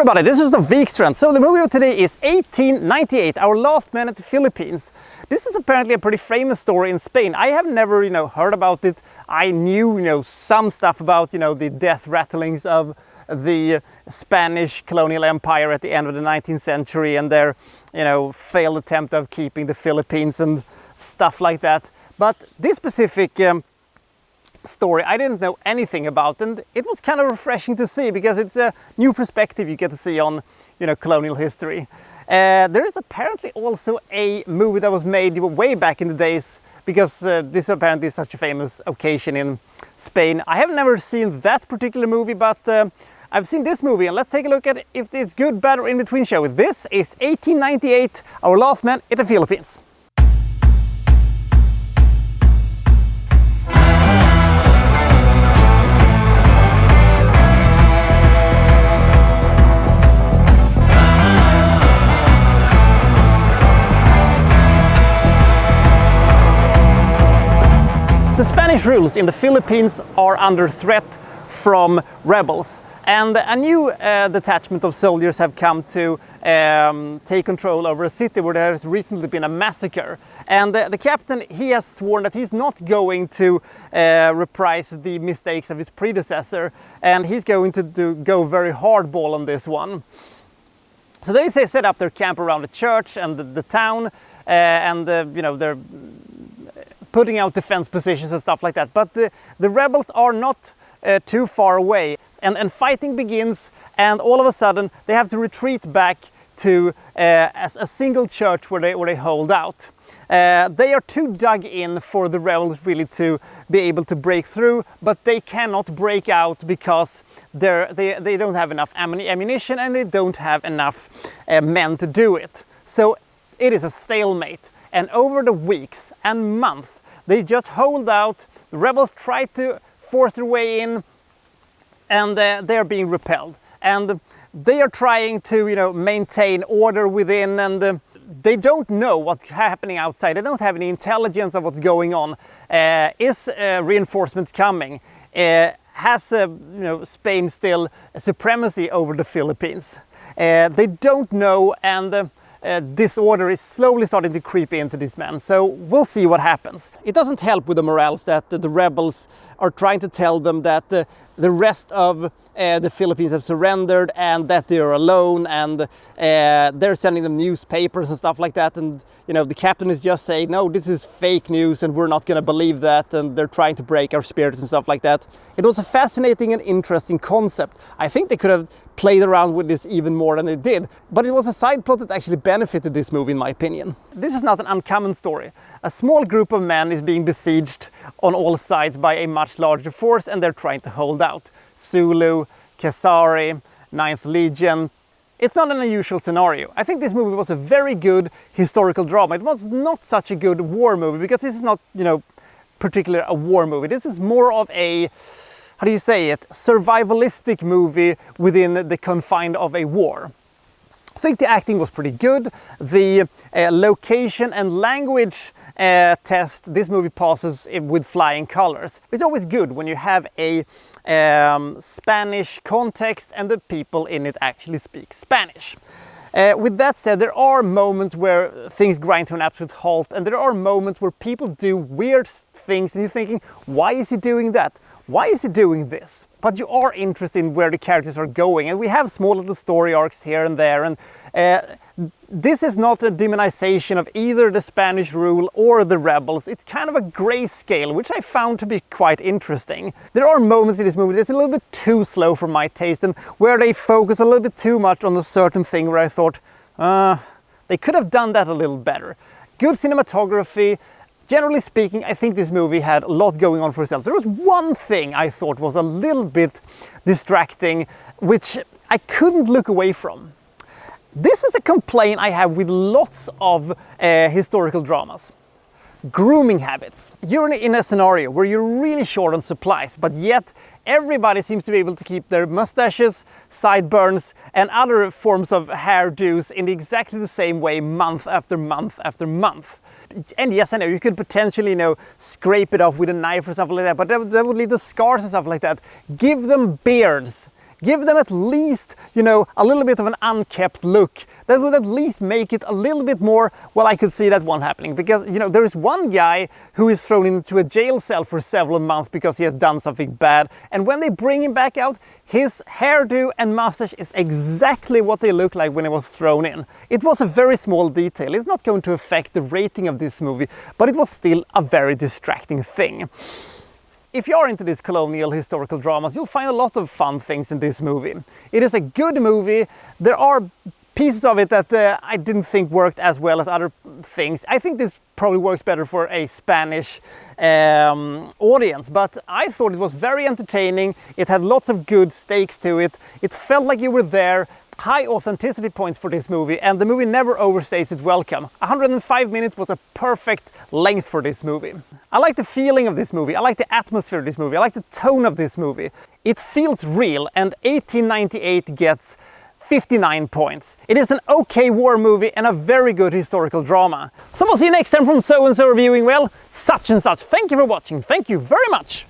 everybody, this is the Wikstrand. So the movie of today is 1898, Our Last Man at the Philippines. This is apparently a pretty famous story in Spain. I have never, heard about it. I knew, some stuff about, the death rattlings of the Spanish colonial empire at the end of the 19th century and their, failed attempt of keeping the Philippines and stuff like that. But this specific story I didn't know anything about, and it was kind of refreshing to see because it's a new perspective you get to see on colonial history. There is apparently also a movie that was made way back in the days because this apparently is such a famous occasion in Spain. I have never seen that particular movie, but I've seen this movie, and let's take a look at if it's good, bad or in between show. This is 1898, Our Last Man in the Philippines. The Spanish rules in the Philippines are under threat from rebels, and a new detachment of soldiers have come to take control over a city where there has recently been a massacre. And the captain, he has sworn that he's not going to reprise the mistakes of his predecessor, and he's going to go very hardball on this one. So they set up their camp around the church and the town, and they're putting out defense positions and stuff like that. But the rebels are not too far away, and fighting begins, and all of a sudden they have to retreat back to a single church where they hold out. They are too dug in for the rebels really to be able to break through, but they cannot break out because they don't have enough ammunition and they don't have enough men to do it. So it is a stalemate, and over the weeks and months they just hold out. The rebels try to force their way in, and they're being repelled. And they are trying to, maintain order within, and they don't know what's happening outside. They don't have any intelligence of what's going on. Is reinforcements coming? Has Spain still a supremacy over the Philippines? They don't know, and disorder is slowly starting to creep into these men. So we'll see what happens. It doesn't help with the morals that the rebels are trying to tell them that the rest of the Philippines have surrendered and that they are alone, and they're sending them newspapers and stuff like that, and the captain is just saying, no, this is fake news and we're not going to believe that, and they're trying to break our spirits and stuff like that. It was a fascinating and interesting concept. I think they could have played around with this even more than they did, but it was a side plot that actually benefited this movie in my opinion. This is not an uncommon story. A small group of men is being besieged on all sides by a much larger force, and they're trying to hold out. Zulu, Kesari, 9th Legion. It's not an unusual scenario. I think this movie was a very good historical drama. It was not such a good war movie because this is not, particularly a war movie. This is more of a, how do you say it, survivalistic movie within the confine of a war. I think the acting was pretty good. The location and language test, this movie passes with flying colors. It's always good when you have a Spanish context and the people in it actually speak Spanish. With that said, there are moments where things grind to an absolute halt, and there are moments where people do weird things and you're thinking, why is he doing that? Why is he doing this? But you are interested in where the characters are going, and we have small little story arcs here and there, and this is not a demonization of either the Spanish rule or the rebels. It's kind of a gray scale, which I found to be quite interesting. There are moments in this movie that's a little bit too slow for my taste, and where they focus a little bit too much on a certain thing where I thought, they could have done that a little better. Good cinematography. Generally speaking, I think this movie had a lot going on for itself. There was one thing I thought was a little bit distracting, which I couldn't look away from. This is a complaint I have with lots of historical dramas. Grooming habits. You're in a scenario where you're really short on supplies, but yet everybody seems to be able to keep their mustaches, sideburns, and other forms of hairdos in exactly the same way month after month after month. And yes, I know you could potentially, scrape it off with a knife or something like that, but that would lead to scars and stuff like that. Give them beards. Give them at least, you know, a little bit of an unkept look. That would at least make it a little bit more, well, I could see that one happening. Because, you know, there is one guy who is thrown into a jail cell for several months because he has done something bad. And when they bring him back out, his hairdo and mustache is exactly what they look like when he was thrown in. It was a very small detail. It's not going to affect the rating of this movie, but it was still a very distracting thing. If you are into these colonial historical dramas, you'll find a lot of fun things in this movie. It is a good movie. There are pieces of it that I didn't think worked as well as other things. I think this probably works better for a Spanish audience, but I thought it was very entertaining. It had lots of good stakes to it. It felt like you were there. High authenticity points for this movie, and the movie never overstays its welcome. 105 minutes was a perfect length for this movie. I like the feeling of this movie, I like the atmosphere of this movie, I like the tone of this movie. It feels real, and 1898 gets 59 points. It is an okay war movie and a very good historical drama. So we'll see you next time from So and So Reviewing, well, such and such. Thank you for watching, thank you very much!